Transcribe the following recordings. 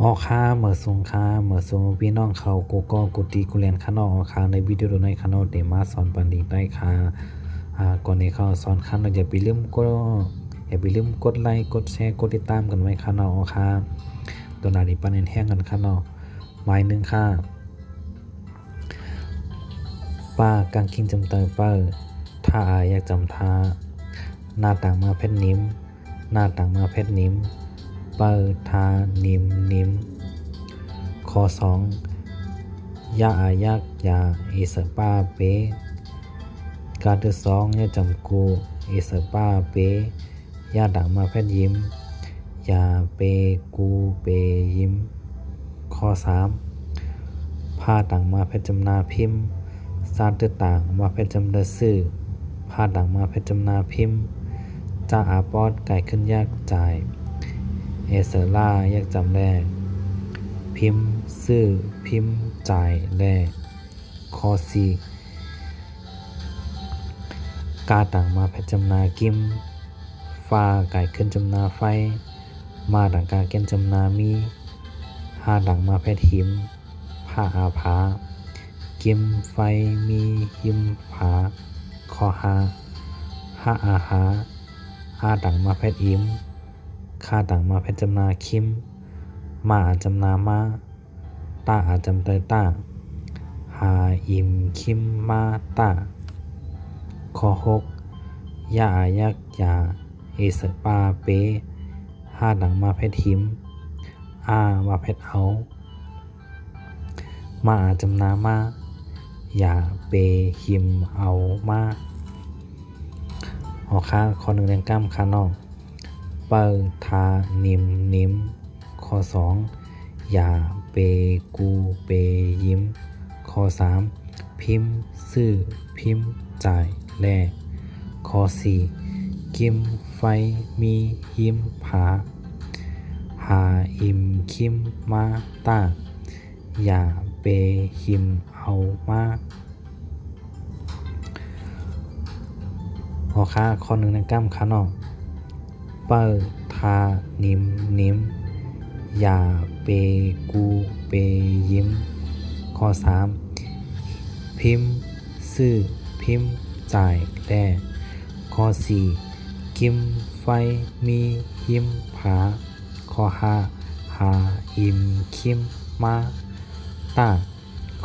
ออค่าเหมือสงค่าเหมือสงพี่น้องเขากูก็กูตีกูเรียนข้างนอกค่าในวิดีโอในข้างนอกเดมาสอนปันดีได้ค่ะก่อนในเขาสอนข้างนอกอย่าไปลืมกดไลค์กดแชร์กดติดตามกันไว้ข้างนอกค่ะตัวนาดีปันเนแห้งกันข้างนอกไม้นึงค่ะป้ากางคิงจำเตยเปิ้ลถ้าอยากจำท่าหน้าต่างมาเพชรนิ้มหน้าต่างมาเพชรนิ้มเปิ้ลทานิ้มนิ้มข้อ2ยาอายักยาอิสป้าเปการที่2ยาจำกูอิสป้าเปยาดังมาเพชรยิ้มยาเปกูเปยิ้มข้อ3ผ้าดังมาเพชรจำนาพิมพ์ซาตึต่างมาเพชรจำเดซื่อผ้าดังมาเพชรจำนาพิมพ์จ้าอาปอดไก่ขึ้นยากจ่ายเอเซล่ายากจำแรกพิมพ์ซื้อพิมพ์จ่ายแรกข้อ4กาต่างมาเพชรจำนากิมฟ้าไก่ขึ้นจำนาไฟมาดังกาเก้นจำนามีหาดังมาเพชรหิมผ้าอาภากิมไฟมีหิมผาข้อ5อาหาดังมาเพชรอิมค่าดังมาเพชรจำนาคิมมาจำนามาตาจำเตยตาหาอิมคิมมาตาข้อ6ยาอายักยาเอสปาเปหาดังมาเพชรหิมมาเพชรเอามาจำนามาอย่าเปหิมเอามาหอค้าข้อ1แรงกล้ามคานอกเปิลทานิมนิ้มข้อ2อย่าเปกูเปยิ้มข้อ3พิมพ์ซื้อพิมพ์จ่ายแลกข้อ4กิมไฟมีหิมผาหาอิมคิมมาตาอย่าเปหิมเอามาหอค้าข้อ1ในกล้ามขานอกเปิลทานิมนิ้มอย่าเปกูเปยิ้มข้อ3พิมพ์ซื้อพิมพ์จ่ายแลกข้อ4กิมไฟมีหิมผาข้อ5หาอิมคิมมาตา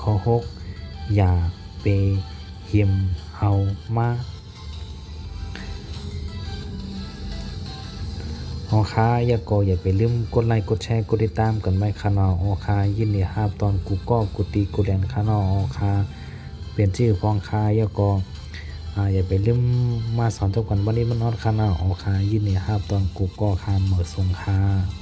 ข้อ6อย่าเปหิมเอามาออค้าอย่าไปลืมกดไลค์กดแชร์กดติดตามกันไว้ค่ะเนาะออค้ายินดีรับตอนกูก็กูตีกูเรียนค่ะเนาะออค้าเปลี่ยนชื่อพองค้าอย่าไปลืมมาสอนเจ้ากันวันนี้มันนอดค่ะเนาะออค้ายินดีรับตอนกูก็ค่ะเหมือสงค่ะ